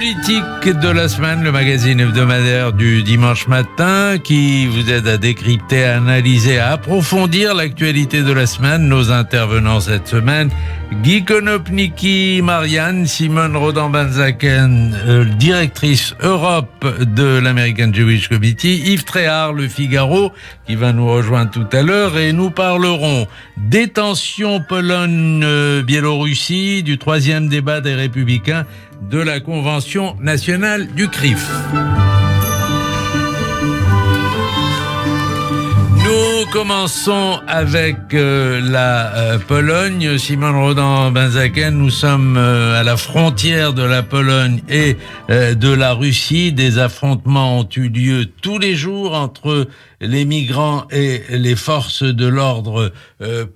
Politique de la semaine, le magazine hebdomadaire du dimanche matin qui vous aide à décrypter, à analyser, à approfondir l'actualité de la semaine. Nos intervenants cette semaine, Guy Konopnicki, Marianne, Simone Rodan-Benzaken, directrice Europe de l'American Jewish Committee, Yves Tréhard, Le Figaro, qui va nous rejoindre tout à l'heure, et nous parlerons des tensions Pologne-Biélorussie, du troisième débat des Républicains, de la Convention nationale du CRIF. Nous commençons avec la Pologne. Simone Rodan-Benzaken, nous sommes à la frontière de la Pologne et de la Russie. Des affrontements ont eu lieu tous les jours entre les migrants et les forces de l'ordre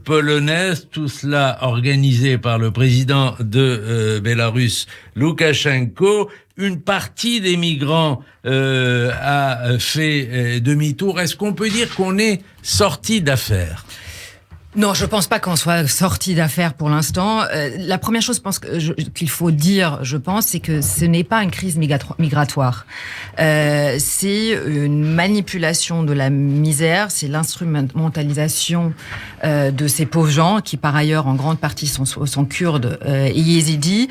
polonaises. Tout cela organisé par le président de Bélarus, Loukachenko. Une partie des migrants a fait demi-tour. Est-ce qu'on peut dire qu'on est sorti d'affaire ? Non, je pense pas qu'on soit sorti d'affaires pour l'instant. La première chose qu'il faut dire, c'est que ce n'est pas une crise migratoire. C'est une manipulation de la misère, c'est l'instrumentalisation de ces pauvres gens qui, par ailleurs, en grande partie sont kurdes et yézidis.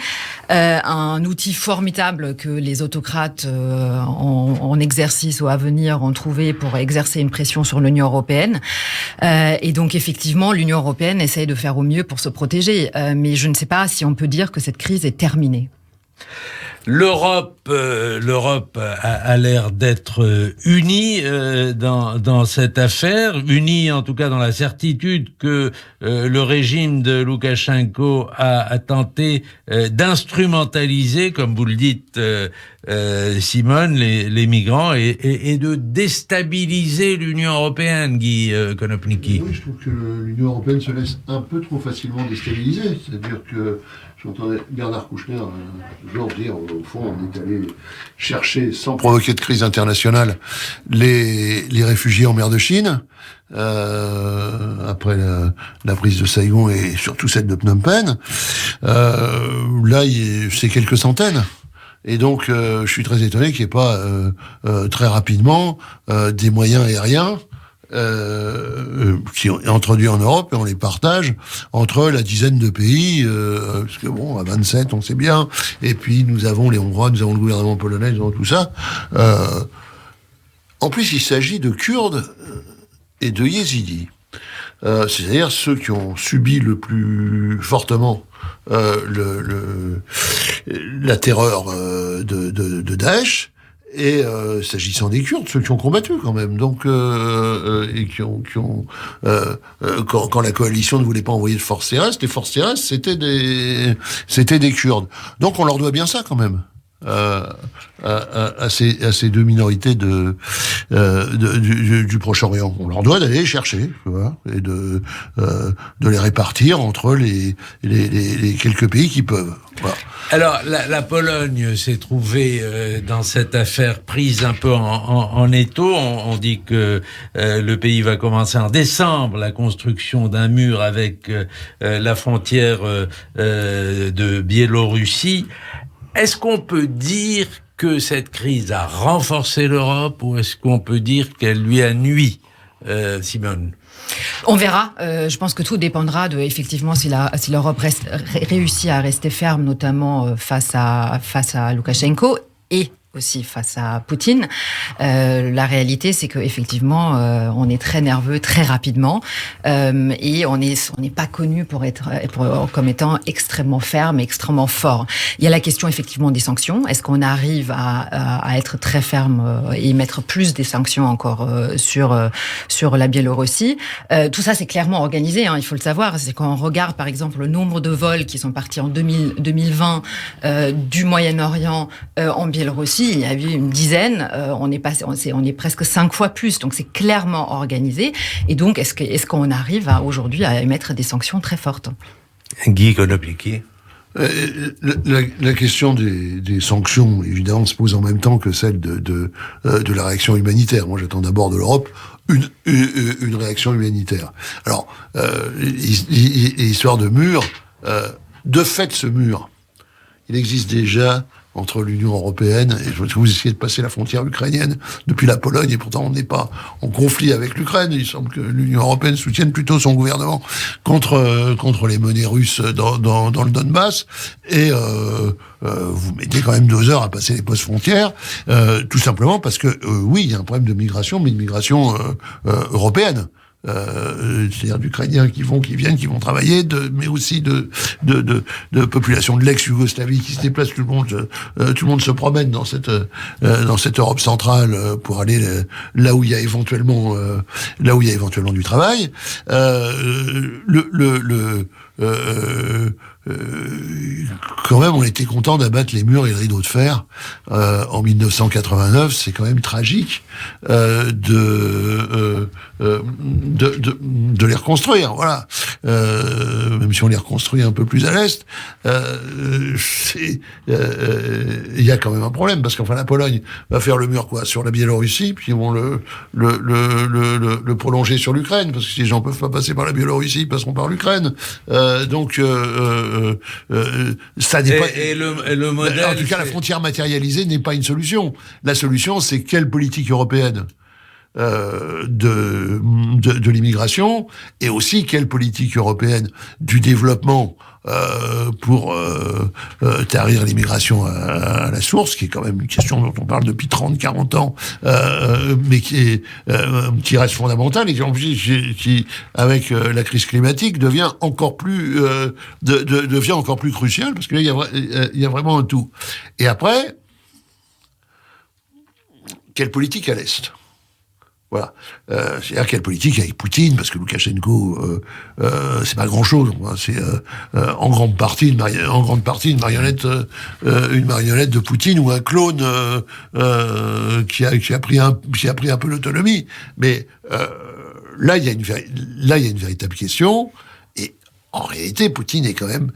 Un outil formidable que les autocrates en exercice ou à venir ont trouvé pour exercer une pression sur l'Union européenne. Et donc, effectivement, l'Union européenne essaye de faire au mieux pour se protéger. Mais je ne sais pas si on peut dire que cette crise est terminée. L'Europe a l'air d'être unie dans cette affaire, unie en tout cas dans la certitude que le régime de Loukachenko a tenté d'instrumentaliser, comme vous le dites, Simone, les migrants et de déstabiliser l'Union européenne, Guy Konopnicki. Oui, je trouve que l'Union européenne se laisse un peu trop facilement déstabiliser. C'est-à-dire que j'entendais Bernard Kouchner toujours dire, au fond, on est allé chercher, sans provoquer de crise internationale, les réfugiés en mer de Chine, après la prise de Saigon et surtout celle de Phnom Penh. Là, c'est quelques centaines. Et donc, je suis très étonné qu'il n'y ait pas très rapidement des moyens aériens qui ont introduits en Europe, et on les partage entre la dizaine de pays, parce que bon, à 27, on sait bien, et puis nous avons les Hongrois, nous avons le gouvernement polonais, nous avons tout ça. En plus, il s'agit de Kurdes et de Yézidis. C'est-à-dire ceux qui ont subi le plus fortement la terreur de Daesh. Et s'agissant des Kurdes, ceux qui ont combattu quand même, donc et qui ont quand la coalition ne voulait pas envoyer de forces terrestres, les forces terrestres c'était des Kurdes. Donc on leur doit bien ça quand même. À ces deux minorités du Proche-Orient. On leur doit d'aller les chercher, tu vois, et de les répartir entre les quelques pays qui peuvent. Voilà. Alors, la Pologne s'est trouvée dans cette affaire prise un peu en étau. On dit que le pays va commencer en décembre la construction d'un mur avec la frontière de Biélorussie. Est-ce qu'on peut dire que cette crise a renforcé l'Europe ou est-ce qu'on peut dire qu'elle lui a nui, Simone ? On verra. Je pense que tout dépendra de, effectivement, si l'Europe réussit à rester ferme, notamment face à Loukachenko et aussi face à Poutine. La réalité, c'est que effectivement, on est très nerveux très rapidement et on n'est pas connu comme étant extrêmement ferme, extrêmement fort. Il y a la question effectivement des sanctions. Est-ce qu'on arrive à être très ferme et mettre plus des sanctions encore sur la Biélorussie? Tout ça, c'est clairement organisé. Il faut le savoir. C'est quand on regarde, par exemple, le nombre de vols qui sont partis en 2020 du Moyen-Orient en Biélorussie. Il y a eu une dizaine, on est presque 5 fois plus, donc c'est clairement organisé. Et donc, est-ce qu'on arrive aujourd'hui à émettre des sanctions très fortes ? Guy Konopnicki. La question des sanctions, évidemment, se pose en même temps que celle de la réaction humanitaire. Moi, j'attends d'abord de l'Europe une réaction humanitaire. Alors, histoire de mur, de fait, ce mur, il existe déjà entre l'Union européenne et vous essayez de passer la frontière ukrainienne depuis la Pologne et pourtant on n'est pas en conflit avec l'Ukraine. Il semble que l'Union européenne soutienne plutôt son gouvernement contre les menées russes dans le Donbass et vous mettez quand même 2 heures à passer les postes frontières, tout simplement parce que oui, il y a un problème de migration, mais une migration européenne. C'est-à-dire d'Ukrainiens qui viennent, qui vont travailler, mais aussi de populations de l'ex-Yougoslavie qui se déplacent. Tout le monde se promène dans cette Europe centrale pour aller là où il y a éventuellement du travail. Quand même, on était content d'abattre les murs et le rideau de fer en 1989. C'est quand même tragique de les reconstruire. Voilà. Même si on les reconstruit un peu plus à l'est, il y a quand même un problème parce qu'enfin la Pologne va faire le mur sur la Biélorussie, puis ils vont le prolonger sur l'Ukraine parce que si les gens peuvent pas passer par la Biélorussie, ils passeront par l'Ukraine. Donc ça n'est pas. Et le modèle. En tout cas, la frontière matérialisée n'est pas une solution. La solution, c'est quelle politique européenne de l'immigration et aussi quelle politique européenne du développement pour tarir l'immigration à la source, qui est quand même une question dont on parle depuis 30-40 ans, mais qui reste fondamentale et qui avec la crise climatique devient encore plus cruciale parce que là il y a vraiment un tout. Et après, quelle politique à l'Est? Voilà. C'est-à-dire quelle politique avec Poutine, parce que Loukachenko, c'est pas grand-chose. C'est en grande partie une marionnette de Poutine ou un clone qui a pris un peu l'autonomie. Mais là, il y a une véritable question. Et en réalité, Poutine est quand même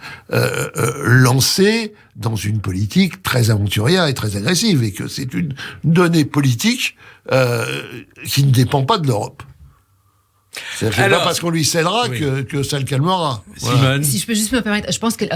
lancé dans une politique très aventurière et très agressive, et que c'est une donnée politique qui ne dépend pas de l'Europe. C'est pas parce qu'on lui cédera que ça le calmera. Simone. Voilà. Si je peux juste me permettre, je pense que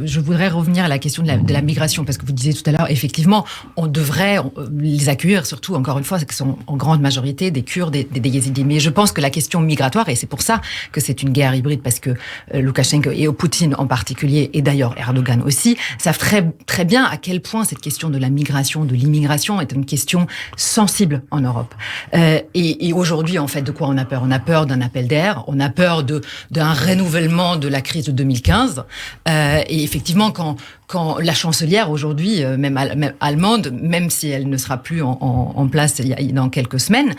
je voudrais revenir à la question de la migration, parce que vous disiez tout à l'heure, effectivement, on devrait les accueillir, surtout, encore une fois, qui sont en grande majorité des Kurdes, des Yézidis. Mais je pense que la question migratoire, et c'est pour ça que c'est une guerre hybride, parce que Loukachenko et Poutine en particulier, et d'ailleurs Erdogan aussi, savent très, très bien à quel point cette question de la migration, de l'immigration est une question sensible en Europe. Et aujourd'hui, en fait, de quoi on a peur? On a peur d'un appel d'air, on a peur d'un renouvellement de la crise de 2015. Et effectivement, quand la chancelière aujourd'hui, même allemande, même si elle ne sera plus en place dans quelques semaines,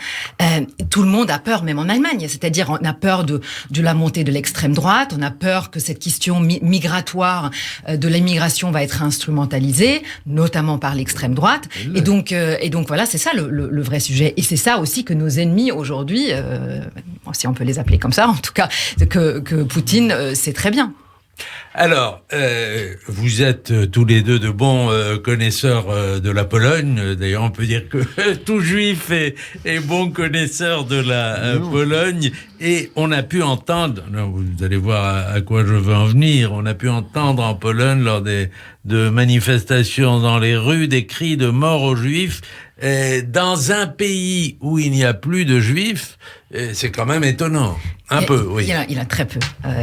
tout le monde a peur, même en Allemagne. C'est-à-dire, on a peur de la montée de l'extrême droite, on a peur que cette question migratoire de l'immigration va être instrumentalisée, notamment par l'extrême droite. Et donc voilà, c'est ça le vrai sujet. Et c'est ça aussi que nos ennemis aujourd'hui, si on peut les appeler comme ça, en tout cas, que Poutine sait très bien. Alors, vous êtes tous les deux de bons connaisseurs de la Pologne. D'ailleurs, on peut dire que tout juif est bon connaisseur de la Pologne. Et on a pu entendre, vous allez voir à quoi je veux en venir, on a pu entendre en Pologne, lors de manifestations dans les rues, des cris de mort aux juifs. Dans un pays où il n'y a plus de juifs, c'est quand même étonnant. Oui. Il y en a très peu.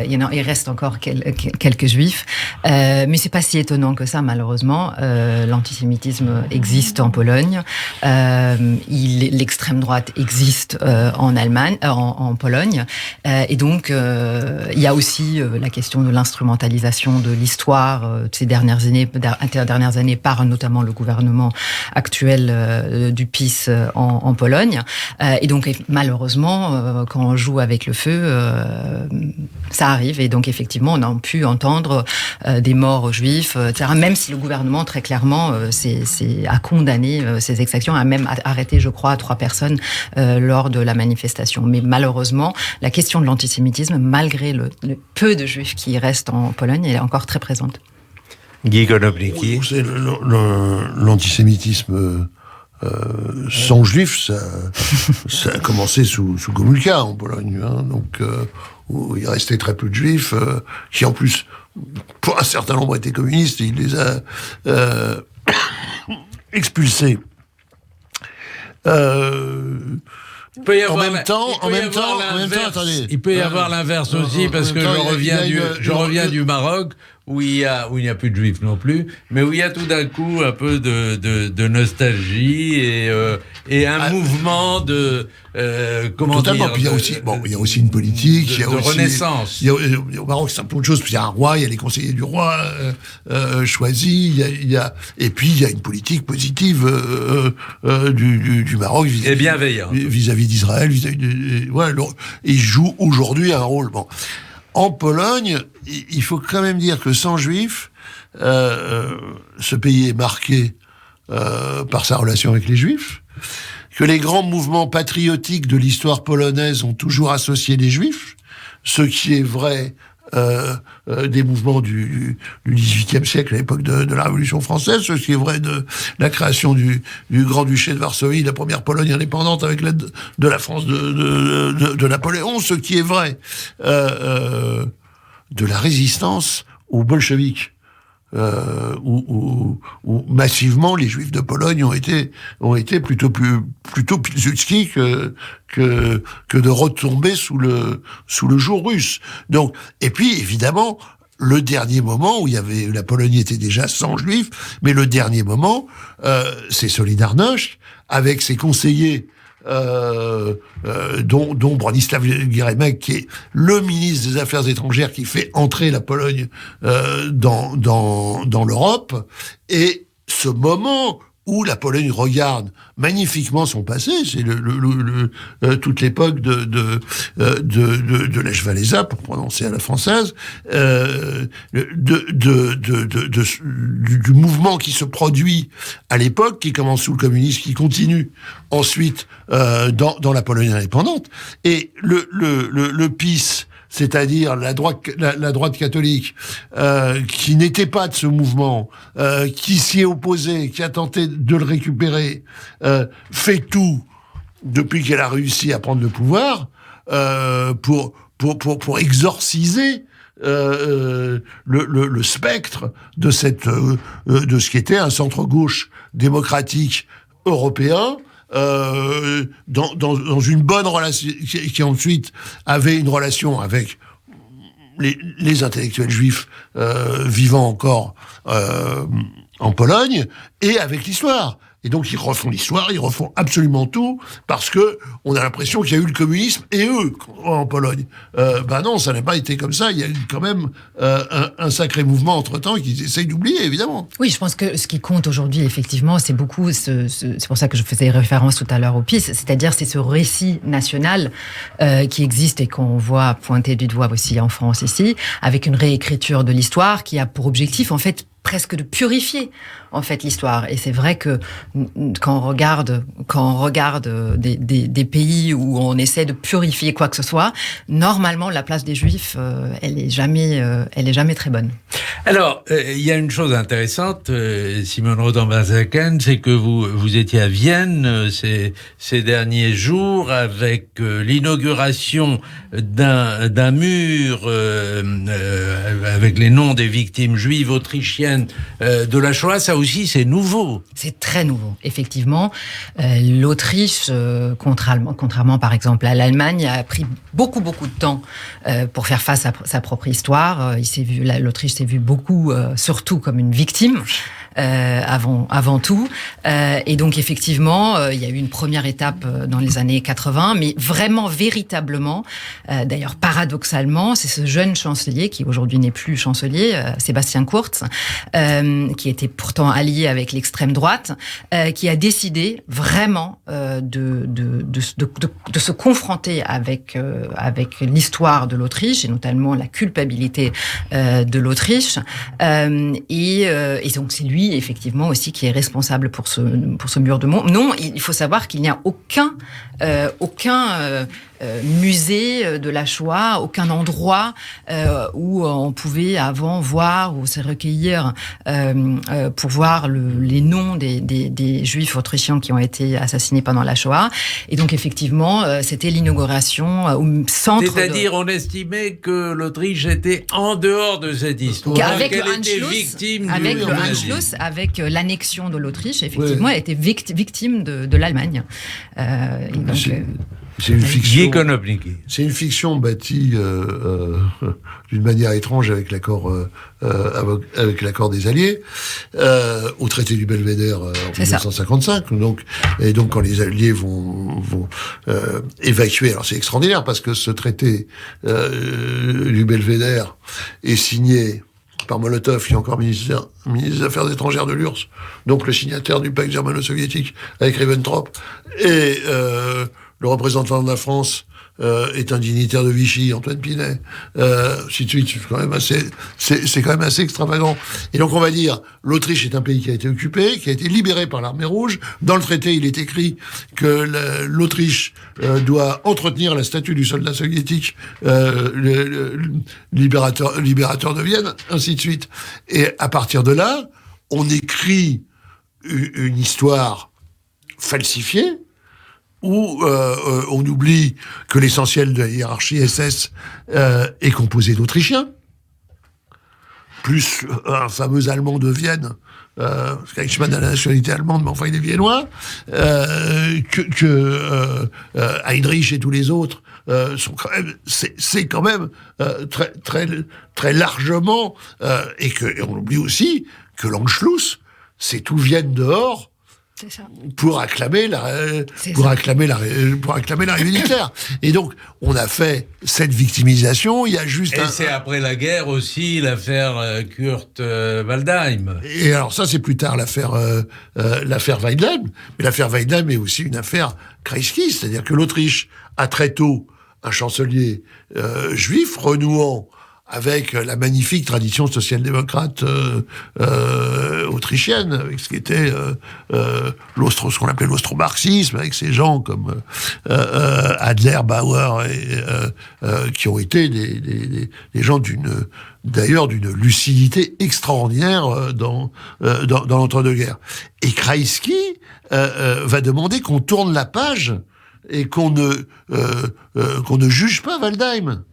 Il reste encore quelques juifs. Mais c'est pas si étonnant que ça, malheureusement. L'antisémitisme existe en Pologne. L'extrême droite existe en Allemagne, en Pologne. Et donc, il y a aussi la question de l'instrumentalisation de l'histoire de ces dernières années par notamment le gouvernement actuel du PiS en Pologne. Et donc, malheureusement, quand on joue avec le feu, ça arrive. Et donc, effectivement, on a pu entendre des morts juifs, etc. Même si le gouvernement, très clairement, a condamné ces exactions, a même arrêté, je crois, 3 personnes lors de la manifestation. Mais malheureusement, la question de l'antisémitisme, malgré le peu de juifs qui restent en Pologne, elle est encore très présente. Guy Konopnicki. L'antisémitisme sans juifs, ça a commencé sous Gomulka en Pologne, donc où il restait très peu de juifs, qui en plus, pour un certain nombre, étaient communistes, et il les a expulsés. Il peut y avoir attendez. Il peut y avoir l'inverse aussi, parce que je reviens du Maroc, où il n'y a plus de juifs non plus, mais où il y a tout d'un coup un peu de nostalgie et un mouvement de totalement. Puis il y a aussi une politique, il y a aussi renaissance. Au Maroc, c'est un peu autre chose. Puis il y a un roi, il y a les conseillers du roi choisis, et puis il y a une politique positive du Maroc et bienveillante vis-à-vis d'Israël, il joue aujourd'hui un rôle. Bon. En Pologne, il faut quand même dire que sans juifs, ce pays est marqué par sa relation avec les juifs, que les grands mouvements patriotiques de l'histoire polonaise ont toujours associé les juifs, ce qui est vrai des mouvements du XVIIIe siècle, à l'époque de la Révolution française, ce qui est vrai de la création du Grand-Duché de Varsovie, la première Pologne indépendante avec l'aide de la France de Napoléon, ce qui est vrai de la résistance aux bolcheviks. Où massivement les Juifs de Pologne ont été plutôt Pilsudski que de retomber sous le joug russe. Donc, et puis évidemment le dernier moment où la Pologne était déjà sans Juifs, mais le dernier moment c'est Solidarność avec ses conseillers. Dont Bronisław Geremek, qui est le ministre des Affaires étrangères qui fait entrer la Pologne dans l'Europe, et ce moment où la Pologne regarde magnifiquement son passé, c'est toute l'époque de Lech Walesa, pour prononcer à la française, du mouvement qui se produit à l'époque, qui commence sous le communisme, qui continue ensuite dans la Pologne indépendante, et le PiS, c'est-à-dire la droite catholique, qui n'était pas de ce mouvement, qui s'y est opposé, qui a tenté de le récupérer, fait tout depuis qu'elle a réussi à prendre le pouvoir pour exorciser le spectre de ce qui était un centre-gauche démocratique européen. Dans une bonne relation, qui ensuite avait une relation avec les intellectuels juifs vivant encore en Pologne, et avec l'histoire. Et donc ils refont l'histoire, ils refont absolument tout, parce que on a l'impression qu'il y a eu le communisme et eux en Pologne. Non, ça n'a pas été comme ça. Il y a eu quand même un sacré mouvement entre-temps qu'ils essayent d'oublier, évidemment. Oui, je pense que ce qui compte aujourd'hui, effectivement, c'est beaucoup c'est pour ça que je faisais référence tout à l'heure au PiS, c'est-à-dire c'est ce récit national qui existe et qu'on voit pointer du doigt aussi en France ici, avec une réécriture de l'histoire qui a pour objectif, en fait, presque de purifier en fait l'histoire. Et c'est vrai que quand on regarde des pays où on essaie de purifier quoi que ce soit, normalement la place des Juifs, elle est jamais très bonne. Alors, il y a une chose intéressante, Simone Rodan-Benzaken, c'est que vous étiez à Vienne ces derniers jours avec l'inauguration d'un mur avec les noms des victimes juives autrichiennes de la Shoah. Ça aussi, c'est nouveau. C'est très nouveau, effectivement. L'Autriche, contrairement par exemple à l'Allemagne, a pris beaucoup de temps pour faire face à sa propre histoire. L'Autriche s'est vue beaucoup, surtout comme une victime. Avant tout. Et donc, effectivement, il y a eu une première étape dans les années 80, mais vraiment, véritablement, d'ailleurs, paradoxalement, c'est ce jeune chancelier, qui aujourd'hui n'est plus chancelier, Sébastien Kurz, qui était pourtant allié avec l'extrême droite, qui a décidé vraiment de se confronter avec l'histoire de l'Autriche, et notamment la culpabilité de l'Autriche. Et donc, c'est lui, effectivement, aussi, qui est responsable pour ce mur de Mont. Non, il faut savoir qu'il n'y a aucun aucun musée de la Shoah, aucun endroit où on pouvait avant voir ou se recueillir pour voir les noms des Juifs autrichiens qui ont été assassinés pendant la Shoah. Et donc effectivement, c'était l'inauguration au centre. C'est-à-dire, on estimait que l'Autriche était en dehors de cette histoire, avec qu'elle le était Anschluss, victime avec du le nazisme. Anschluss, avec l'annexion de l'Autriche, effectivement, elle était victime de l'Allemagne. Et donc, c'est une fiction. C'est une fiction bâtie d'une manière étrange avec l'accord des Alliés au traité du Belvédère en 1955. Donc quand les Alliés vont évacuer, alors c'est extraordinaire parce que ce traité du Belvédère est signé par Molotov, qui est encore ministre des Affaires étrangères de l'URSS, donc le signataire du pacte germano-soviétique avec Ribbentrop, et le représentant de la France est un dignitaire de Vichy, Antoine Pinet, ainsi de suite. C'est quand même assez extravagant. Et donc on va dire, l'Autriche est un pays qui a été occupé, qui a été libéré par l'Armée Rouge. Dans le traité, il est écrit que l'Autriche doit entretenir la statue du soldat soviétique, le libérateur de Vienne, ainsi de suite. Et à partir de là, on écrit une histoire falsifiée, où on oublie que l'essentiel de la hiérarchie SS est composé d'Autrichiens, plus un fameux Allemand de Vienne, Kretschmann a la nationalité allemande, mais enfin il est viennois, Heinrich et tous les autres sont quand même, c'est quand même très très très largement, et on oublie aussi que l'Anschluss, c'est tout Vienne dehors. C'est ça. Pour acclamer l'arrivée militaire. Et donc, on a fait cette victimisation. Il y a juste. Et c'est après la guerre aussi l'affaire Kurt Waldheim. Et alors ça, c'est plus tard l'affaire Waldheim. Mais l'affaire Waldheim est aussi une affaire Kreisky, c'est-à-dire que l'Autriche a très tôt un chancelier juif renouant avec la magnifique tradition social-démocrate autrichienne, avec ce qui était ce qu'on appelait l'austro-marxisme, avec ces gens comme Adler, Bauer, qui ont été des gens d'une lucidité extraordinaire dans l'entre-deux-guerres. Et Kreisky va demander qu'on tourne la page et qu'on ne juge pas Waldheim.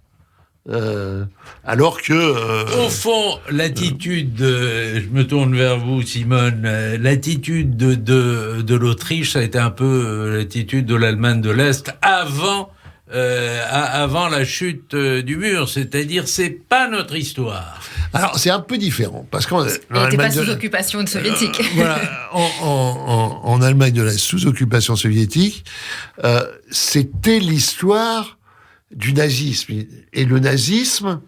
Alors que... Au fond, l'attitude, je me tourne vers vous, Simone, l'attitude de l'Autriche, ça a été un peu l'attitude de l'Allemagne de l'Est avant la chute du mur, c'est-à-dire c'est pas notre histoire. Alors c'est un peu différent, parce qu'on n'était pas sous occupation soviétique. Voilà, en Allemagne de l'Est, sous occupation soviétique, c'était l'histoire du nazisme. Et le nazisme,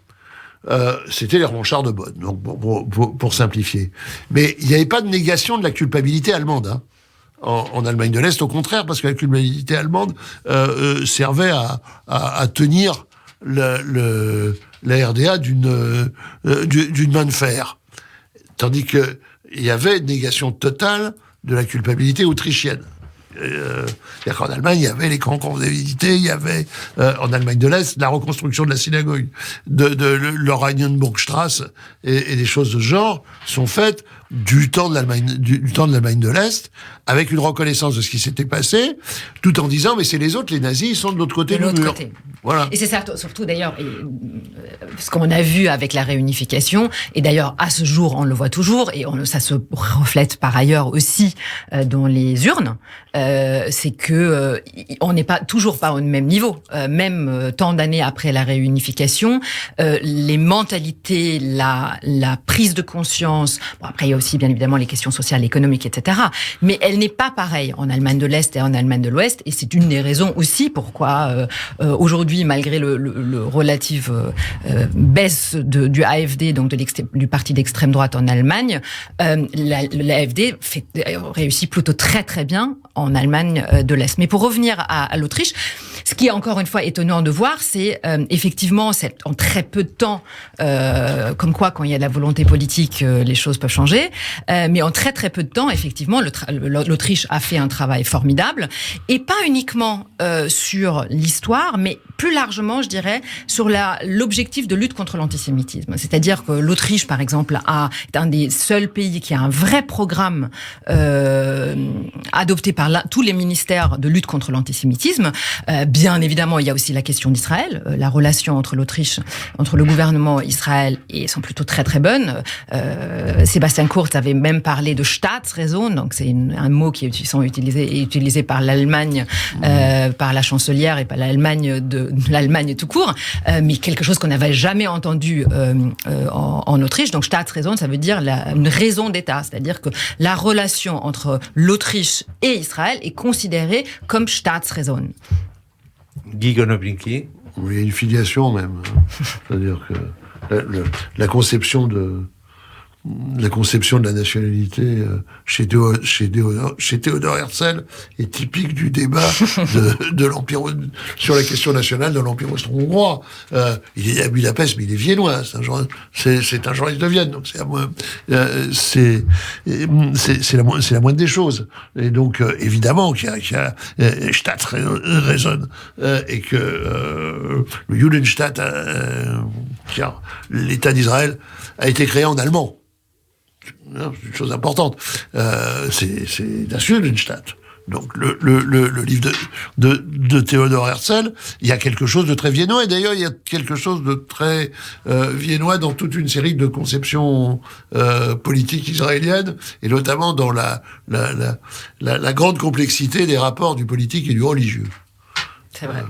c'était les revanchards de Bonn, donc pour simplifier. Mais il n'y avait pas de négation de la culpabilité allemande, hein, en Allemagne de l'Est, au contraire, parce que la culpabilité allemande servait à tenir la RDA d'une main de fer. Tandis qu'il y avait une négation totale de la culpabilité autrichienne. C'est-à-dire qu'en Allemagne, il y avait les camps convivialité, il y avait en Allemagne de l'Est la reconstruction de la synagogue, de l'Oranienburgstrasse et des choses de ce genre sont faites du temps de l'Allemagne de l'Est, avec une reconnaissance de ce qui s'était passé, tout en disant mais c'est les autres, les nazis, ils sont de l'autre côté du mur. Voilà. Et c'est surtout d'ailleurs ce qu'on a vu avec la réunification, et d'ailleurs à ce jour on le voit toujours, et ça se reflète par ailleurs aussi dans les urnes, c'est que on n'est toujours pas au même niveau, même tant d'années après la réunification, les mentalités, la prise de conscience, après il y a aussi bien évidemment les questions sociales, économiques, etc. Mais elle n'est pas pareille en Allemagne de l'Est et en Allemagne de l'Ouest, et c'est une des raisons aussi pourquoi aujourd'hui, malgré le relative baisse du AfD, donc du parti d'extrême droite en Allemagne, l'AfD réussit plutôt très très bien en Allemagne de l'Est. Mais pour revenir à l'Autriche, Ce qui est encore une fois étonnant de voir, c'est effectivement, en très peu de temps, comme quoi quand il y a de la volonté politique, les choses peuvent changer, mais en très très peu de temps, effectivement, l'Autriche a fait un travail formidable, et pas uniquement sur l'histoire, mais plus largement, je dirais, sur l'objectif de lutte contre l'antisémitisme. C'est-à-dire que l'Autriche, par exemple, est un des seuls pays qui a un vrai programme adopté par tous les ministères de lutte contre l'antisémitisme. Bien évidemment, il y a aussi la question d'Israël. La relation entre l'Autriche, entre le gouvernement Israël, sont plutôt très très bonnes. Sébastien Kurz avait même parlé de Staatsräson, donc c'est un mot qui est utilisé par l'Allemagne, par la chancelière et par l'Allemagne l'Allemagne tout court, mais quelque chose qu'on n'avait jamais entendu en Autriche. Donc Staatsräson, ça veut dire une raison d'État, c'est-à-dire que la relation entre l'Autriche et Israël est considérée comme Staatsräson. Guy Konopnicki. Oui, il y a une filiation même. C'est-à-dire que la conception de la nationalité chez Théodore Herzl est typique du débat de l'Empire sur la question nationale de l'Empire austro-hongrois. Il est à Budapest, mais il est viennois. C'est un journaliste de Vienne, donc c'est la moindre des choses. Et donc évidemment qu'il y a Staatsräson et que le Judenstaat, l'État d'Israël, a été créé en allemand. C'est une chose importante. C'est das Judenstaat. Donc le livre de Théodore Herzl, il y a quelque chose de très viennois, et d'ailleurs il y a quelque chose de très viennois dans toute une série de conceptions politiques israéliennes, et notamment dans la grande complexité des rapports du politique et du religieux. C'est vrai.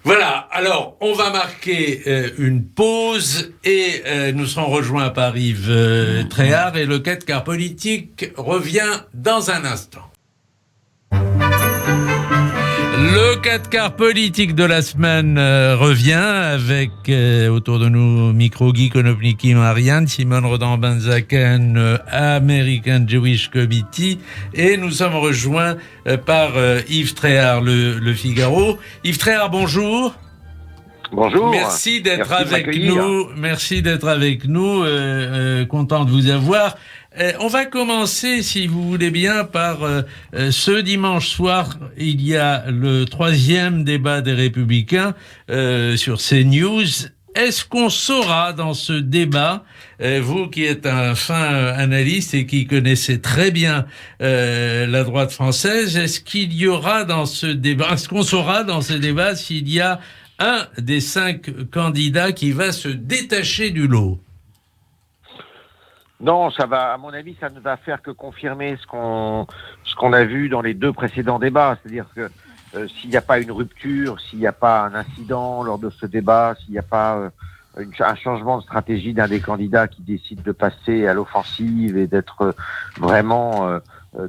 Voilà, alors on va marquer une pause et nous serons rejoints par Yves Tréhard, et le 4 quarts politique revient dans un instant. Le 4 quarts politique de la semaine revient avec autour de nous micro Guy Konopnicki, Marianne, Simone Rodan-Benzaken, American Jewish Committee, et nous sommes rejoints par Yves Tréhard, le Figaro. Yves Tréhard, bonjour. Bonjour. Merci d'être avec nous. Merci d'être avec nous. Content de vous avoir. On va commencer, si vous voulez bien, par ce dimanche soir. Il y a le 3e débat des Républicains sur CNews. Est-ce qu'on saura dans ce débat, vous qui êtes un fin analyste et qui connaissez très bien la droite française, est-ce qu'il y aura dans ce débat, est-ce qu'on saura dans ce débat s'il y a un des 5 candidats qui va se détacher du lot? Non, ça va, à mon avis, ça ne va faire que confirmer ce qu'on a vu dans les 2 précédents débats. C'est-à-dire que s'il n'y a pas une rupture, s'il n'y a pas un incident lors de ce débat, s'il n'y a pas un changement de stratégie d'un des candidats qui décide de passer à l'offensive et d'être vraiment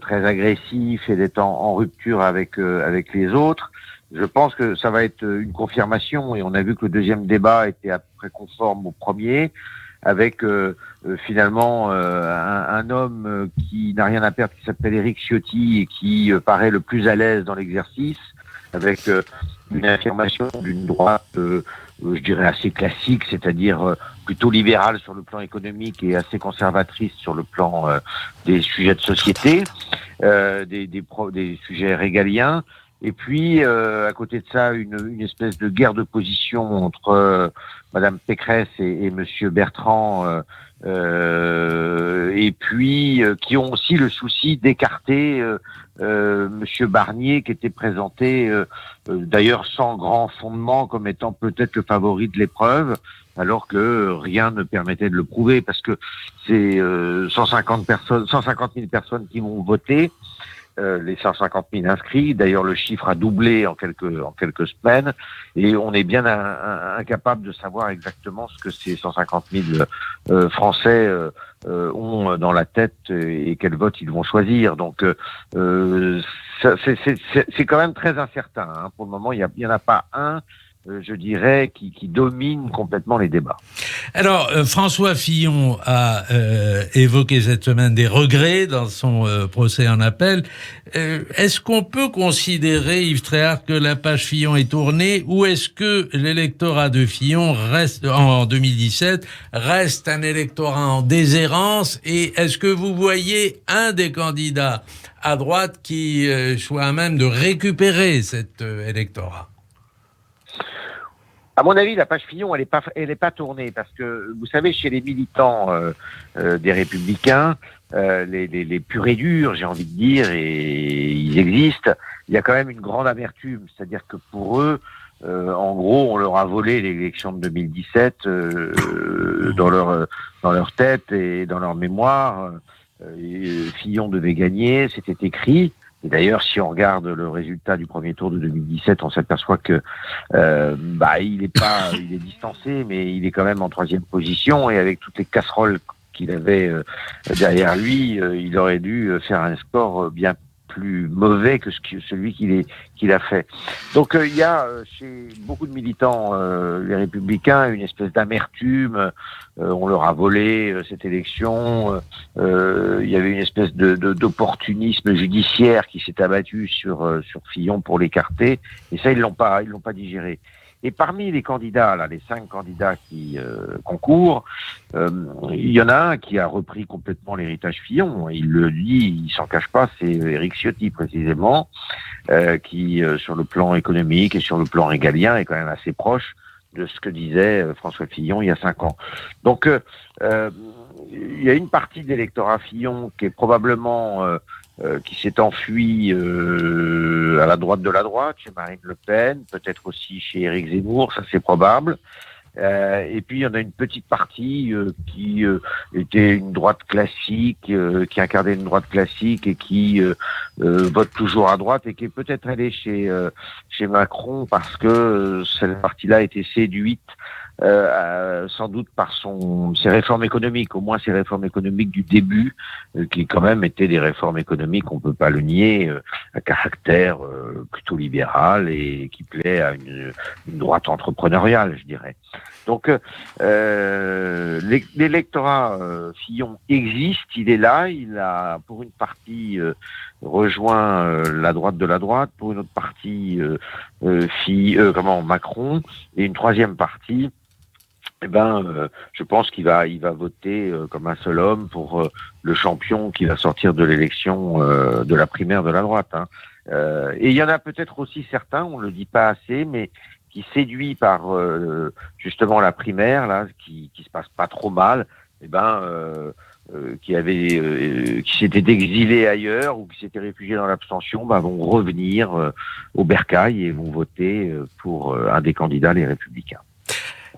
très agressif et d'être en rupture avec les autres, je pense que ça va être une confirmation. Et on a vu que le 2e débat était à peu près conforme au premier, avec finalement un homme qui n'a rien à perdre, qui s'appelle Éric Ciotti et qui paraît le plus à l'aise dans l'exercice, avec une affirmation d'une droite, je dirais, assez classique, c'est-à-dire plutôt libérale sur le plan économique et assez conservatrice sur le plan des sujets de société, des sujets régaliens. Et puis, à côté de ça, une espèce de guerre de position entre Madame Pécresse et Monsieur Bertrand, et puis qui ont aussi le souci d'écarter Monsieur Barnier, qui était présenté d'ailleurs sans grand fondement comme étant peut-être le favori de l'épreuve, alors que rien ne permettait de le prouver, parce que c'est 150 000 personnes qui vont voter. Les 150 000 inscrits. D'ailleurs, le chiffre a doublé en quelques semaines, et on est bien incapable de savoir exactement ce que ces 150 000 Français ont dans la tête et quel vote ils vont choisir. Donc, c'est quand même très incertain. Pour le moment, il y en a pas un je dirais, qui domine complètement les débats. Alors, François Fillon a évoqué cette semaine des regrets dans son procès en appel. Est-ce qu'on peut considérer, Yves Tréhard, que la page Fillon est tournée, ou est-ce que l'électorat de Fillon reste, en 2017, reste un électorat en déshérence, et est-ce que vous voyez un des candidats à droite qui soit à même de récupérer cet électorat? À mon avis, la page Fillon, elle est pas tournée, parce que vous savez, chez les militants des Républicains, les purs et durs, j'ai envie de dire, et ils existent, il y a quand même une grande amertume. C'est-à-dire que pour eux, en gros, on leur a volé l'élection de 2017 dans leur tête et dans leur mémoire. Fillon devait gagner, c'était écrit. Et d'ailleurs, si on regarde le résultat du premier tour de 2017, on s'aperçoit que il est distancé, mais il est quand même en 3e position, et avec toutes les casseroles qu'il avait derrière lui, il aurait dû faire un score bien plus mauvais que celui qu'il a fait. Donc il y a chez beaucoup de militants, les Républicains, une espèce d'amertume. On leur a volé cette élection. Il y avait une espèce d'opportunisme judiciaire qui s'est abattu sur Fillon pour l'écarter. Et ça, ils l'ont pas digéré. Et parmi les candidats, là, les 5 candidats qui concourent, il y en a un qui a repris complètement l'héritage Fillon. Il le dit, il s'en cache pas, c'est Éric Ciotti précisément, qui sur le plan économique et sur le plan régalien est quand même assez proche de ce que disait François Fillon il y a 5 ans. Donc il y a une partie de l'électorat Fillon qui est probablement qui s'est enfui à la droite de la droite, chez Marine Le Pen, peut-être aussi chez Éric Zemmour, ça c'est probable. Et puis il y en a une petite partie qui était une droite classique, qui incarnait une droite classique et qui vote toujours à droite, et qui est peut-être allée chez Macron parce que cette partie-là a été séduite sans doute par ses réformes économiques, au moins ses réformes économiques du début, qui quand même étaient des réformes économiques, on peut pas le nier, à caractère plutôt libéral et qui plaît à une droite entrepreneuriale, je dirais. Donc l'électorat Fillon existe, il est là, il a pour une partie rejoint la droite de la droite, pour une autre partie Macron, et une 3e partie, je pense qu'il va voter comme un seul homme pour le champion qui va sortir de l'élection de la primaire de la droite. Hein. Et il y en a peut-être aussi certains, on le dit pas assez, mais qui séduits par justement la primaire là, qui se passe pas trop mal, qui s'étaient exilés ailleurs ou qui s'étaient réfugiés dans l'abstention, vont revenir au bercail et vont voter pour un des candidats, les Républicains.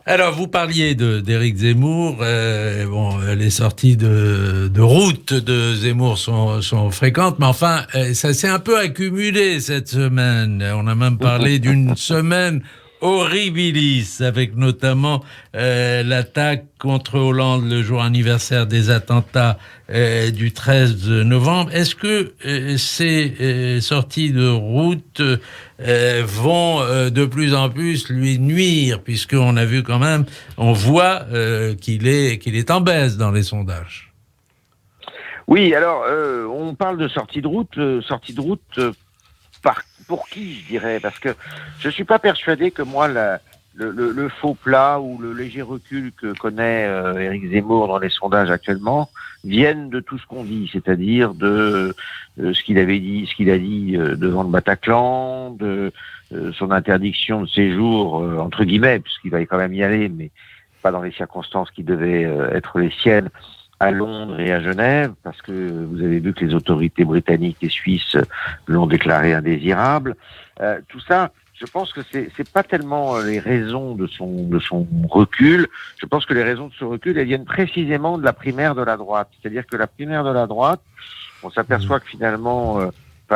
Alors, vous parliez d'Éric Zemmour. Les sorties de route de Zemmour sont fréquentes, mais enfin, ça s'est un peu accumulé cette semaine. On a même parlé d'une semaine horribilis, avec notamment l'attaque contre Hollande le jour anniversaire des attentats du 13 novembre. Est-ce que ces sorties de route vont de plus en plus lui nuire, puisqu'on a vu quand même, on voit qu'il est en baisse dans les sondages? Oui, alors on parle de sortie de route pour qui, je dirais, parce que je suis pas persuadé que moi le faux plat ou le léger recul que connaît Éric Zemmour dans les sondages actuellement viennent de tout ce qu'on dit, c'est-à-dire de ce qu'il a dit devant le Bataclan, de son interdiction de séjour entre guillemets, puisqu'il va quand même y aller, mais pas dans les circonstances qui devaient être les siennes, à Londres et à Genève, parce que vous avez vu que les autorités britanniques et suisses l'ont déclaré indésirable. Tout ça, je pense que c'est pas tellement les raisons de son recul. Je pense que les raisons de ce recul, elles viennent précisément de la primaire de la droite. C'est-à-dire que la primaire de la droite, on s'aperçoit que finalement,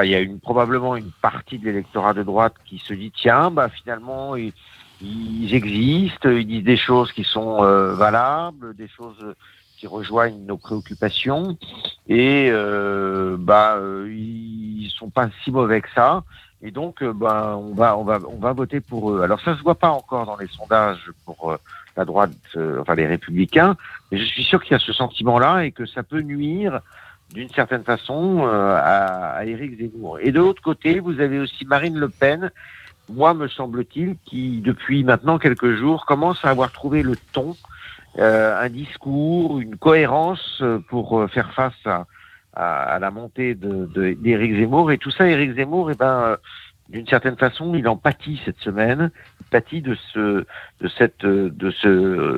il y a probablement une partie de l'électorat de droite qui se dit tiens, finalement ils existent, ils disent des choses qui sont valables, des choses qui rejoignent nos préoccupations, et ils sont pas si mauvais que ça. Et donc, on va voter pour eux. Alors, ça se voit pas encore dans les sondages pour la droite, enfin les Républicains, mais je suis sûr qu'il y a ce sentiment-là et que ça peut nuire d'une certaine façon à Éric Zemmour. Et de l'autre côté, vous avez aussi Marine Le Pen, moi me semble-t-il, qui depuis maintenant quelques jours commence à avoir trouvé le ton, un discours, une cohérence pour faire face à la montée d'Éric Zemmour. Et tout ça, Éric Zemmour, d'une certaine façon, il en pâtit cette semaine. Il pâtit de ce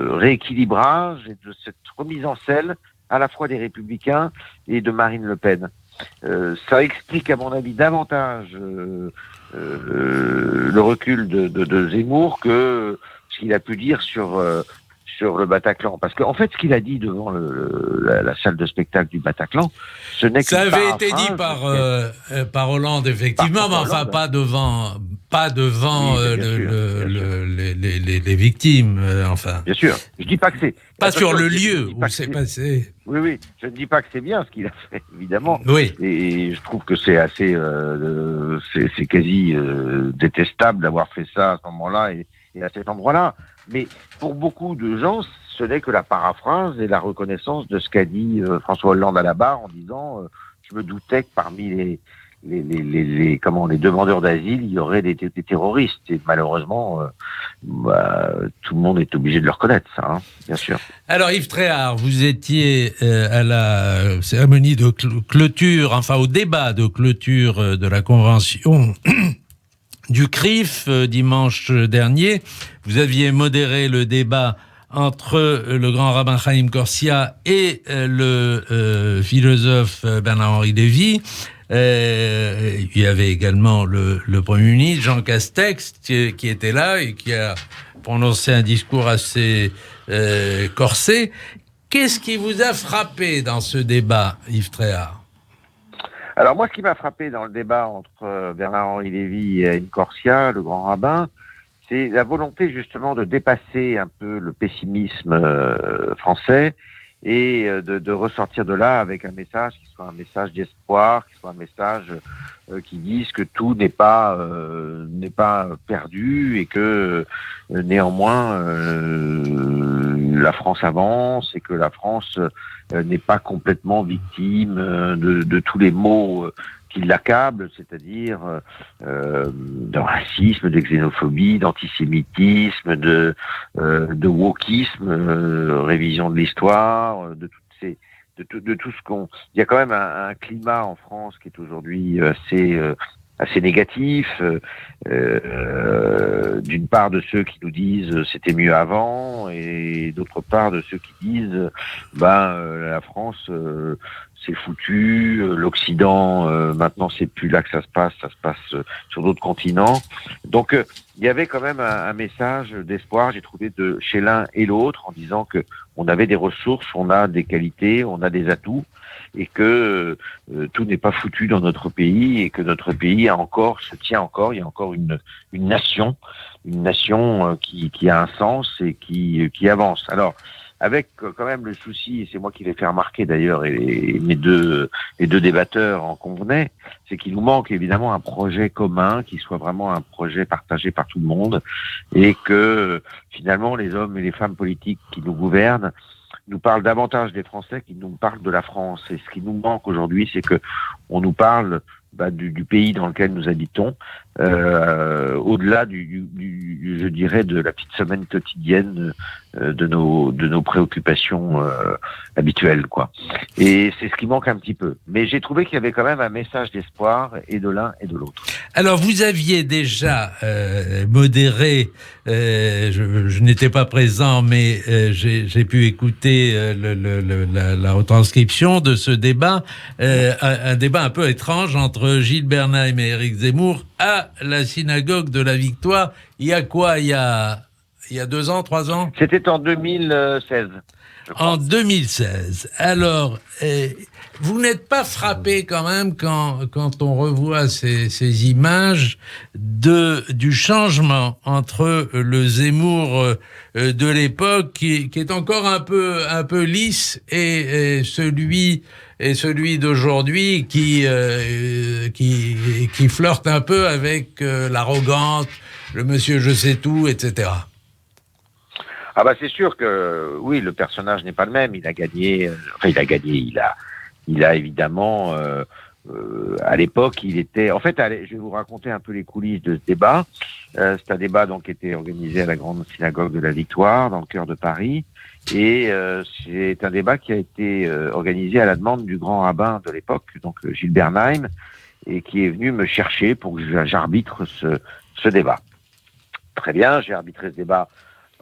rééquilibrage et de cette remise en selle à la fois des Républicains et de Marine Le Pen. Ça explique, à mon avis, davantage le recul de Zemmour que ce qu'il a pu dire sur le Bataclan. Parce qu'en fait, ce qu'il a dit devant la salle de spectacle du Bataclan, ce n'est que ça avait été dit par Hollande, effectivement, mais enfin pas devant les victimes, enfin. Bien sûr. Je dis pas que c'est pas sur le lieu où c'est passé. Oui. Je ne dis pas que c'est bien ce qu'il a fait, évidemment. Oui. Et je trouve que c'est assez, c'est quasi détestable d'avoir fait ça à ce moment-là et à cet endroit-là. Mais pour beaucoup de gens, ce n'est que la paraphrase et la reconnaissance de ce qu'a dit François Hollande à la barre en disant je me doutais que parmi les demandeurs d'asile, il y aurait des terroristes. Et malheureusement, tout le monde est obligé de le reconnaître, ça, hein, bien sûr. Alors Yves Tréhard, vous étiez à la cérémonie de clôture, enfin au débat de clôture de la convention du CRIF dimanche dernier. Vous aviez modéré le débat entre le grand rabbin Chaim Corsia et le philosophe Bernard-Henri Lévy. Il y avait également le Premier ministre Jean Castex qui était là et qui a prononcé un discours assez corsé. Qu'est-ce qui vous a frappé dans ce débat, Yves Tréhard ? Alors moi, ce qui m'a frappé dans le débat entre Bernard-Henri Lévy et Haïm Corsia, le grand rabbin, c'est la volonté justement de dépasser un peu le pessimisme français et de ressortir de là avec un message qui soit un message d'espoir, qui soit un message qui dise que tout n'est pas perdu et que néanmoins la France avance et que la France n'est pas complètement victime de tous les maux qui l'accablent, c'est-à-dire de racisme, de xénophobie, d'antisémitisme, de wokisme, révision de l'histoire, de tout ce qu'on... Il y a quand même un climat en France qui est aujourd'hui assez négatif, d'une part de ceux qui nous disent c'était mieux avant et d'autre part de ceux qui disent la France c'est foutu, l'Occident maintenant c'est plus là que ça se passe sur d'autres continents. Donc il y avait quand même un message d'espoir, j'ai trouvé chez l'un et l'autre, en disant que on avait des ressources, on a des qualités, on a des atouts, et que tout n'est pas foutu dans notre pays et que notre pays se tient encore, il y a encore une nation qui a un sens et qui avance. Alors avec quand même le souci, et c'est moi qui l'ai fait remarquer d'ailleurs, et les deux débatteurs en convenaient, c'est qu'il nous manque évidemment un projet commun qui soit vraiment un projet partagé par tout le monde, et que finalement les hommes et les femmes politiques qui nous gouvernent nous parlent davantage des Français qu'ils nous parlent de la France. Et ce qui nous manque aujourd'hui, c'est que on nous parle du pays dans lequel nous habitons, au-delà je dirais, de la petite semaine quotidienne de nos préoccupations habituelles, quoi. Et c'est ce qui manque un petit peu. Mais j'ai trouvé qu'il y avait quand même un message d'espoir et de l'un et de l'autre. Alors, vous aviez déjà modéré, je n'étais pas présent, mais j'ai pu écouter la retranscription de ce débat, un débat un peu étrange entre Gilles Bernheim et Éric Zemmour à la synagogue de la Victoire. Il y a quoi ? Il y a Il y a 2 ans, 3 ans? C'était en 2016. En 2016. Alors, vous n'êtes pas frappé quand même quand on revoit ces images du changement entre le Zemmour de l'époque qui est encore un peu lisse et celui d'aujourd'hui qui flirte un peu avec l'arrogance, le monsieur je sais tout, etc. Ah bah c'est sûr que oui, le personnage n'est pas le même. Il a gagné. Il a évidemment. À l'époque, il était. En fait, je vais vous raconter un peu les coulisses de ce débat. C'est un débat donc qui était organisé à la grande synagogue de la Victoire, dans le cœur de Paris, et c'est un débat qui a été organisé à la demande du grand rabbin de l'époque, donc Gilles Bernheim, et qui est venu me chercher pour que j'arbitre ce débat. Très bien, j'ai arbitré ce débat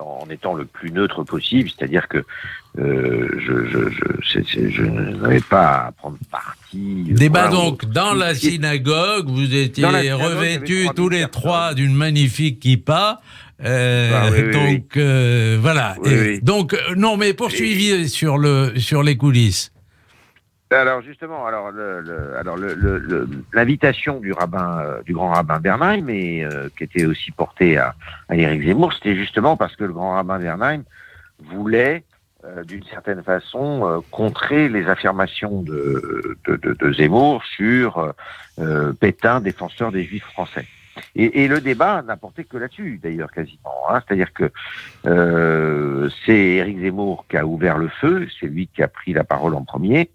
en étant le plus neutre possible, c'est-à-dire que je n'avais pas à prendre parti. Débat donc dans la synagogue, vous étiez revêtus tous les trois d'une magnifique kippa. Donc voilà. Oui. Donc non, mais poursuivez sur les coulisses. Alors justement, l'invitation du grand rabbin Bernheim, qui était aussi portée à Éric Zemmour, c'était justement parce que le grand rabbin Bernheim voulait, d'une certaine façon, contrer les affirmations de Zemmour sur Pétain, défenseur des Juifs français. Et le débat n'a porté que là-dessus, d'ailleurs, quasiment. C'est-à-dire que c'est Éric Zemmour qui a ouvert le feu, c'est lui qui a pris la parole en premier,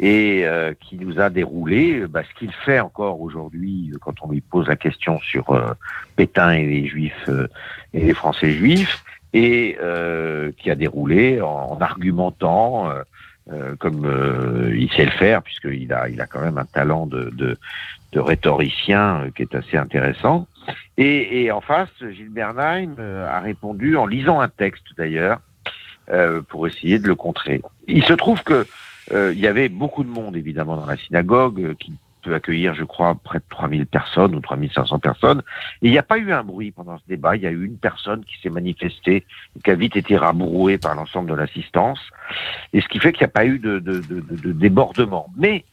et qui nous a déroulé ce qu'il fait encore aujourd'hui quand on lui pose la question sur Pétain et les Juifs et les Français juifs, et qui a déroulé en argumentant comme il sait le faire, puisqu'il a quand même un talent de rhétoricien qui est assez intéressant. Et en face, Gilles Bernheim a répondu en lisant un texte d'ailleurs pour essayer de le contrer. Il se trouve que il y avait beaucoup de monde, évidemment, dans la synagogue, qui peut accueillir, je crois, près de 3000 personnes ou 3500 personnes. Et il n'y a pas eu un bruit pendant ce débat. Il y a eu une personne qui s'est manifestée, qui a vite été rabrouée par l'ensemble de l'assistance. Et ce qui fait qu'il n'y a pas eu de débordement. Mais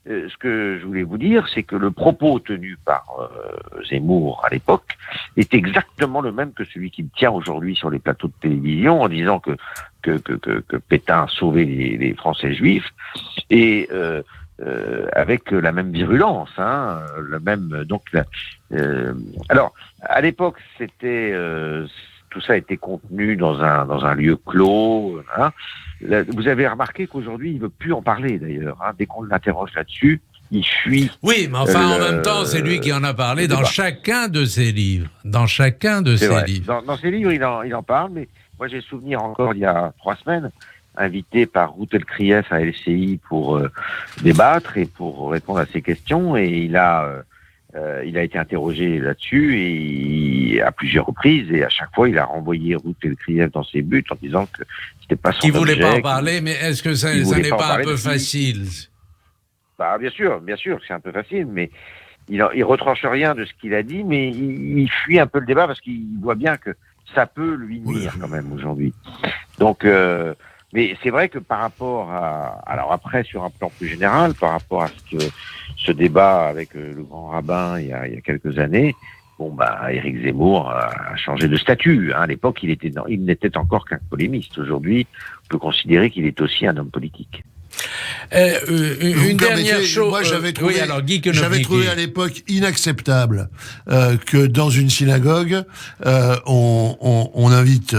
ce que je voulais vous dire, c'est que le propos tenu par Zemmour à l'époque est exactement le même que celui qu'il tient aujourd'hui sur les plateaux de télévision, en disant que Pétain a sauvé les Français juifs, et avec la même virulence, le même. Alors, à l'époque, c'était tout ça était contenu dans un lieu clos. Vous avez remarqué qu'aujourd'hui, il veut plus en parler d'ailleurs. Dès qu'on l'interroge là-dessus, il fuit. Oui, mais enfin, en même temps, c'est lui qui en a parlé dans chacun de ses livres. Dans chacun de ses livres. Dans ses livres, il en parle, mais moi, j'ai souvenir encore, il y a 3 semaines, invité par Ruth Elkrief à LCI pour débattre et pour répondre à ses questions, et il a été interrogé là-dessus et à plusieurs reprises, et à chaque fois, il a renvoyé Ruth Elkrief dans ses buts en disant que c'était pas son objet. Il voulait pas en parler, mais est-ce que ça n'est pas un peu facile? Bien sûr, c'est un peu facile, mais il retranche rien de ce qu'il a dit, mais il fuit un peu le débat parce qu'il voit bien que ça peut lui nuire quand même aujourd'hui. Donc, mais c'est vrai que par rapport à... Alors après, sur un plan plus général, par rapport à ce débat avec le grand rabbin il y a quelques années, Éric Zemmour a changé de statut. À l'époque, il n'était encore qu'un polémiste. Aujourd'hui, on peut considérer qu'il est aussi un homme politique. Une dernière chose. Moi, j'avais trouvé à l'époque inacceptable que dans une synagogue, on invite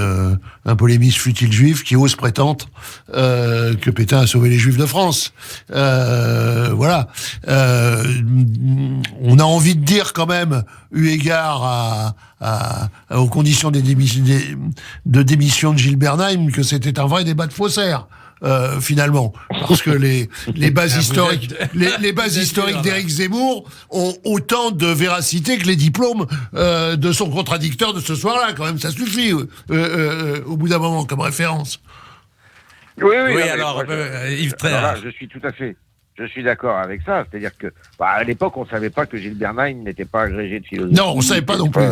un polémiste fut-il juif qui ose prétendre que Pétain a sauvé les Juifs de France. Voilà. On a envie de dire quand même, eu égard aux conditions de démission de Gilles Bernheim, que c'était un vrai débat de faussaires. Finalement, parce que les bases historiques, les bases historiques d'Éric Zemmour ont autant de véracité que les diplômes de son contradicteur de ce soir-là. Quand même, ça suffit au bout d'un moment comme référence. Oui, alors Yves Tréhard. Je suis tout à fait Je suis d'accord avec ça. C'est-à-dire que, à l'époque, on savait pas que Gilles Bernheim n'était pas agrégé de philosophie. Non, on savait pas non plus.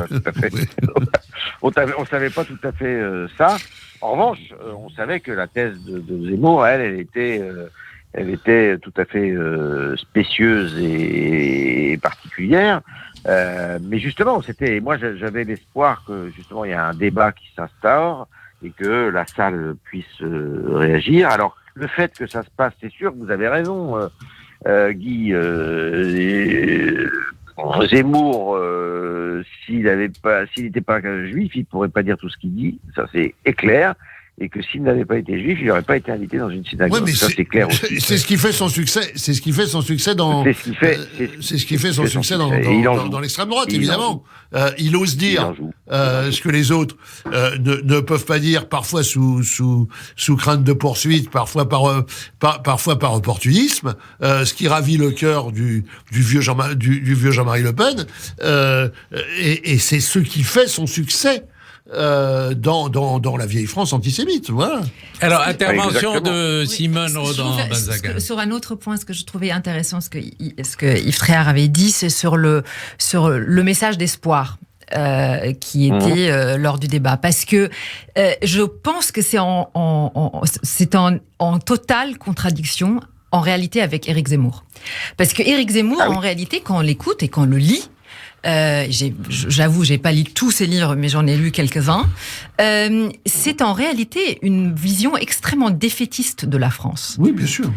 On savait pas tout à fait ça. En revanche, on savait que la thèse de Zemmour, elle était tout à fait spécieuse et particulière. Mais justement, moi, j'avais l'espoir que justement il y a un débat qui s'instaure et que la salle puisse réagir. Alors, le fait que ça se passe, c'est sûr que vous avez raison, Guy. Zemmour, s'il n'était pas juif, il pourrait pas dire tout ce qu'il dit. Ça, c'est clair. Et que s'il n'avait pas été juif, il n'aurait pas été invité dans une synagogue. Ouais, mais ça, c'est clair aussi. C'est ce qui fait son succès. C'est ce qui fait son succès dans. C'est ce qui fait son succès dans l'extrême droite, évidemment. Il ose dire ce que les autres ne peuvent pas dire, parfois sous crainte de poursuite, parfois par opportunisme. Ce qui ravit le cœur du vieux Jean-Marie Le Pen. Et c'est ce qui fait son succès. Dans la vieille France antisémite, voilà. Alors, intervention de Simone Rodin-Benzaken. Sur un autre point, ce que je trouvais intéressant, ce que Yves Tréhard avait dit, c'est sur le message d'espoir. Qui était lors du débat, parce que je pense que c'est en totale contradiction en réalité avec Éric Zemmour, parce que Éric Zemmour, en réalité, quand on l'écoute et quand on le lit, j'avoue, j'ai pas lu tous ses livres, mais j'en ai lu quelques-uns. C'est en réalité une vision extrêmement défaitiste de la France. Oui, bien sûr.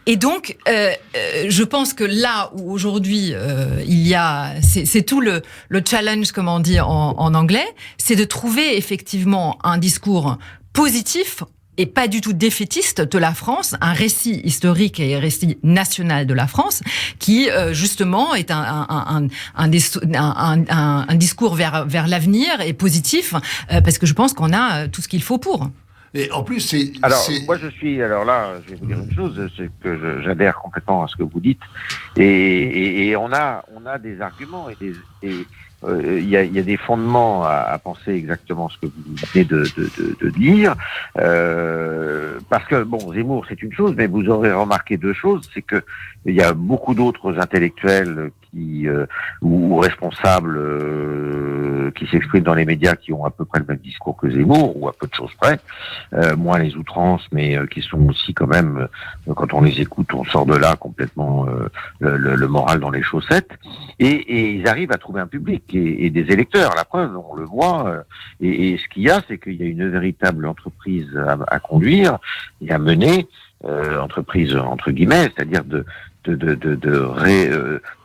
Et donc, je pense que là où aujourd'hui c'est tout le challenge, comme on dit en anglais, c'est de trouver effectivement un discours positif et pas du tout défaitiste de la France, un récit historique et un récit national de la France, qui justement est un discours vers l'avenir et positif, parce que je pense qu'on a tout ce qu'il faut pour. Et en plus, moi je vais vous dire une chose, c'est que j'adhère complètement à ce que vous dites, et on a des arguments et il y a des fondements à penser exactement ce que vous venez de dire, parce que Zemmour c'est une chose, mais vous aurez remarqué deux choses, c'est que il y a beaucoup d'autres intellectuels ou responsables qui s'expriment dans les médias qui ont à peu près le même discours que Zemmour, ou à peu de choses près, moins les outrances, mais qui sont aussi quand même, quand on les écoute, on sort de là complètement le moral dans les chaussettes, et ils arrivent à trouver un public et des électeurs. La preuve, on le voit, et ce qu'il y a, c'est qu'il y a une véritable entreprise à conduire et à mener, entreprise entre guillemets, c'est-à-dire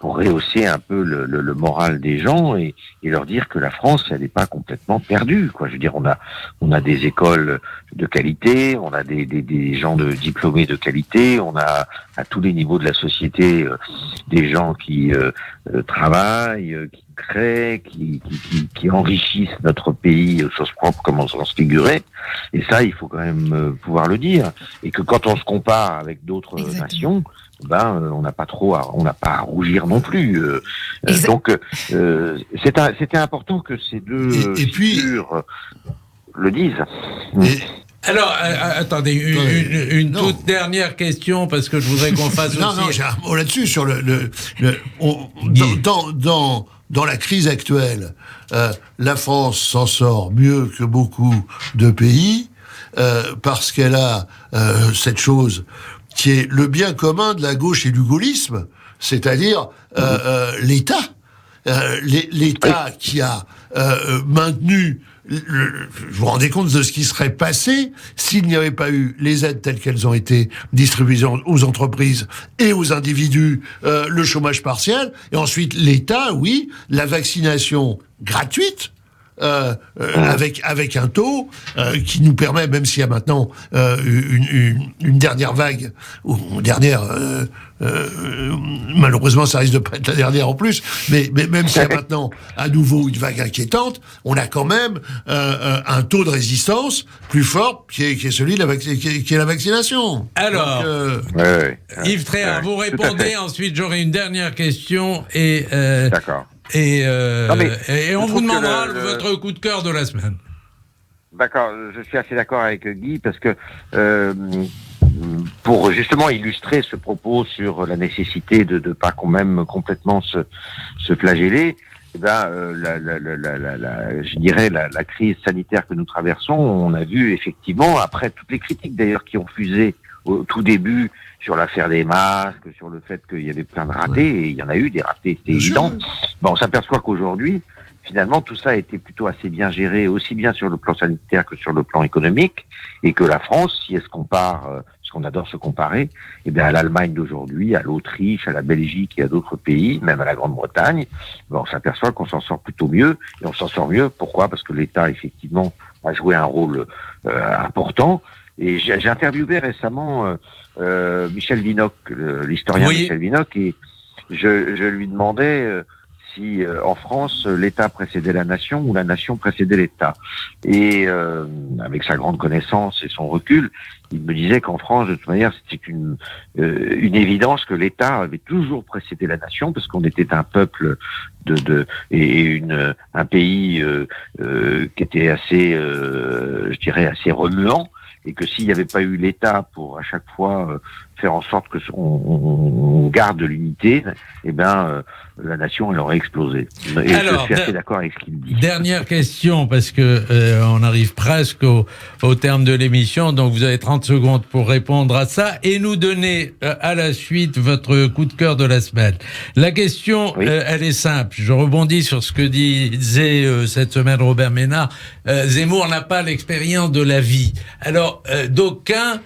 pour rehausser un peu le moral des gens et leur dire que la France, elle n'est pas complètement perdue, quoi. Je veux dire, on a des écoles de qualité, on a des gens diplômés de qualité, on a à tous les niveaux de la société des gens qui travaillent, qui créent, qui enrichissent notre pays au sens propre comme au sens figuré. Et ça, il faut quand même pouvoir le dire. Et que quand on se compare avec d'autres nations, on n'a pas à rougir non plus. Donc, c'était important que ces deux figures le disent. Alors, attendez, une toute dernière question, parce que je voudrais qu'on fasse aussi... Non, j'ai un mot là-dessus, sur dans la crise actuelle, la France s'en sort mieux que beaucoup de pays, parce qu'elle a cette chose qui est le bien commun de la gauche et du gaullisme, c'est-à-dire l'État. L'État qui a maintenu... vous vous rendez compte de ce qui serait passé s'il n'y avait pas eu les aides telles qu'elles ont été distribuées aux entreprises et aux individus, le chômage partiel, et ensuite l'État, oui, la vaccination gratuite, avec un taux qui nous permet, même s'il y a maintenant une dernière vague, ou une dernière... malheureusement, ça risque de pas être la dernière en plus, mais même s'il y a maintenant à nouveau une vague inquiétante, on a quand même un taux de résistance plus fort qui est celui qui est la vaccination. Alors, Yves Tréhard, vous répondez, ensuite j'aurai une dernière question et d'accord. Et on vous demandera votre coup de cœur de la semaine. D'accord, je suis assez d'accord avec Guy, parce que pour justement illustrer ce propos sur la nécessité de ne pas quand même complètement se flageller, eh ben, je dirais la crise sanitaire que nous traversons, on a vu effectivement, après toutes les critiques d'ailleurs qui ont fusé au tout début sur l'affaire des masques, sur le fait qu'il y avait plein de ratés, et il y en a eu des ratés, c'était évident. Bon, on s'aperçoit qu'aujourd'hui, finalement, tout ça a été plutôt assez bien géré, aussi bien sur le plan sanitaire que sur le plan économique, et que la France, si elle se compare, parce qu'on adore se comparer, eh bien à l'Allemagne d'aujourd'hui, à l'Autriche, à la Belgique et à d'autres pays, même à la Grande-Bretagne, ben, on s'aperçoit qu'on s'en sort plutôt mieux, et on s'en sort mieux, pourquoi ? Parce que l'État, effectivement, a joué un rôle important. Et j'ai interviewé récemment Michel Vinocq, l'historien Michel Vinocq, et je lui demandais si en France l'État précédait la nation ou la nation précédait l'État. Et avec sa grande connaissance et son recul, il me disait qu'en France, de toute manière, c'était une évidence que l'État avait toujours précédé la nation, parce qu'on était un peuple un pays qui était assez, je dirais, assez remuant. Et que s'il n'y avait pas eu l'État pour à chaque fois faire en sorte que on garde l'unité, eh ben la nation elle aurait explosé. Et alors, je suis assez d'accord avec ce qu'il dit. Dernière question, parce que on arrive presque au terme de l'émission, donc vous avez 30 secondes pour répondre à ça et nous donner à la suite votre coup de cœur de la semaine. La question, elle est simple. Je rebondis sur ce que disait cette semaine Robert Ménard. Zemmour n'a pas l'expérience de la vie. Alors, d'aucuns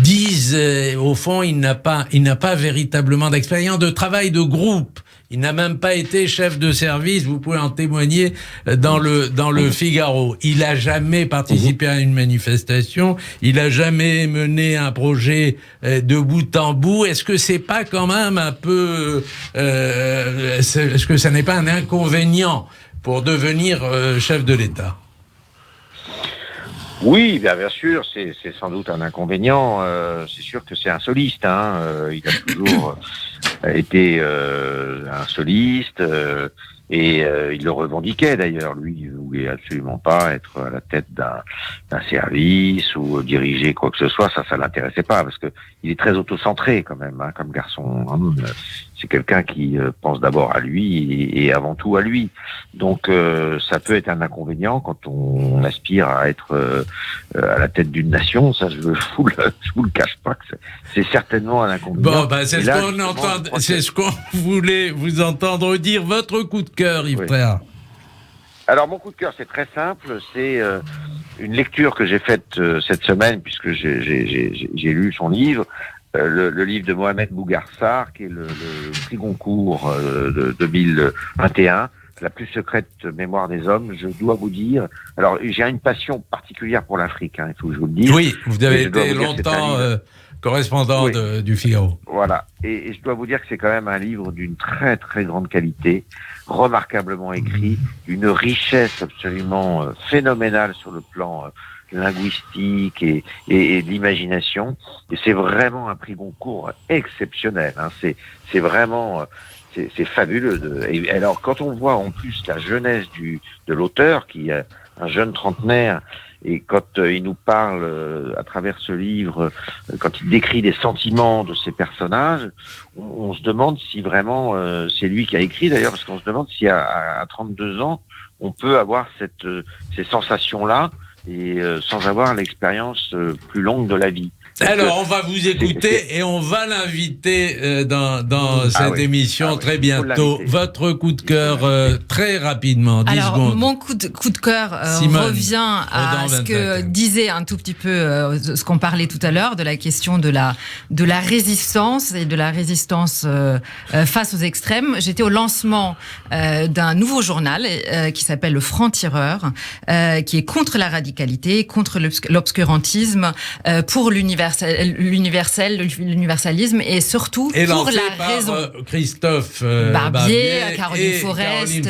disent, au fond, il n'a pas véritablement d'expérience de travail de groupe. Il n'a même pas été chef de service. Vous pouvez en témoigner dans le Figaro. Il a jamais participé à une manifestation. Il a jamais mené un projet de bout en bout. Est-ce que c'est pas quand même un peu, est-ce que ça n'est pas un inconvénient pour devenir chef de l'État? Oui, bien sûr, c'est sans doute un inconvénient. C'est sûr que c'est un soliste. Il a toujours été un soliste et il le revendiquait d'ailleurs. Lui, il voulait absolument pas être à la tête d'un service ou diriger quoi que ce soit. Ça l'intéressait pas parce que il est très autocentré quand même, comme garçon. C'est quelqu'un qui pense d'abord à lui et avant tout à lui. Donc ça peut être un inconvénient quand on aspire à être à la tête d'une nation. Ça, je vous le cache pas que c'est certainement un inconvénient. Bon, c'est ce qu'on voulait vous entendre dire. Votre coup de cœur, Yves Tréhard. Alors mon coup de cœur, c'est très simple. C'est une lecture que j'ai faite cette semaine puisque j'ai lu son livre. Le livre de Mohamed Bougarsar, qui est le prix Goncourt de 2021, la plus secrète mémoire des hommes. Je dois vous dire, alors j'ai une passion particulière pour l'Afrique, il faut que je vous le dise. Oui, vous avez été longtemps correspondant du Figaro. Voilà, et je dois vous dire que c'est quand même un livre d'une très très grande qualité, remarquablement écrit, une richesse absolument phénoménale sur le plan linguistique et de l'imagination, et c'est vraiment un prix Goncourt exceptionnel. C'est vraiment c'est fabuleux. Et alors quand on voit en plus la jeunesse de l'auteur, qui est un jeune trentenaire, et quand il nous parle à travers ce livre, quand il décrit les sentiments de ces personnages, on se demande si vraiment c'est lui qui a écrit d'ailleurs, parce qu'on se demande si à 32 ans on peut avoir ces sensations-là et sans avoir l'expérience plus longue de la vie. Alors, on va vous écouter et on va l'inviter dans cette émission très bientôt. Votre coup de cœur, très rapidement, 10 secondes. Alors, mon coup de cœur revient à ce que disait un tout petit peu ce qu'on parlait tout à l'heure, de la question de la résistance et de la résistance face aux extrêmes. J'étais au lancement d'un nouveau journal qui s'appelle Le Franc-Tireur, qui est contre la radicalité, contre l'obscurantisme, pour l'universalisme et surtout et pour la par raison. Christophe Barbier, Caroline Forest.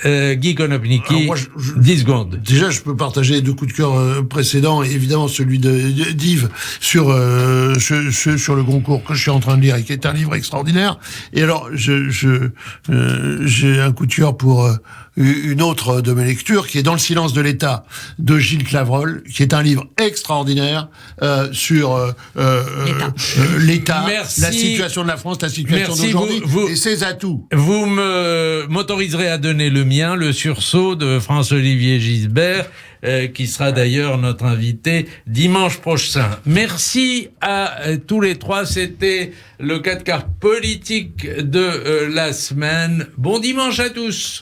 Guy Konopnicki, 10 secondes. Déjà, je peux partager les deux coups de cœur précédents, et évidemment celui d'Yves sur le Goncourt que je suis en train de lire et qui est un livre extraordinaire. Et alors, j'ai un coup de cœur pour une autre de mes lectures, qui est Dans le silence de l'État, de Gilles Clavreul, qui est un livre extraordinaire sur l'État, Merci. la situation de la France, la situation Merci, d'aujourd'hui vous- et ses atouts. Vous m'autoriserez à donner le mien, Le sursaut de France-Olivier Gisbert, qui sera d'ailleurs notre invité dimanche prochain. Merci à tous les trois. C'était le 4 quarts politique de la semaine. Bon dimanche à tous.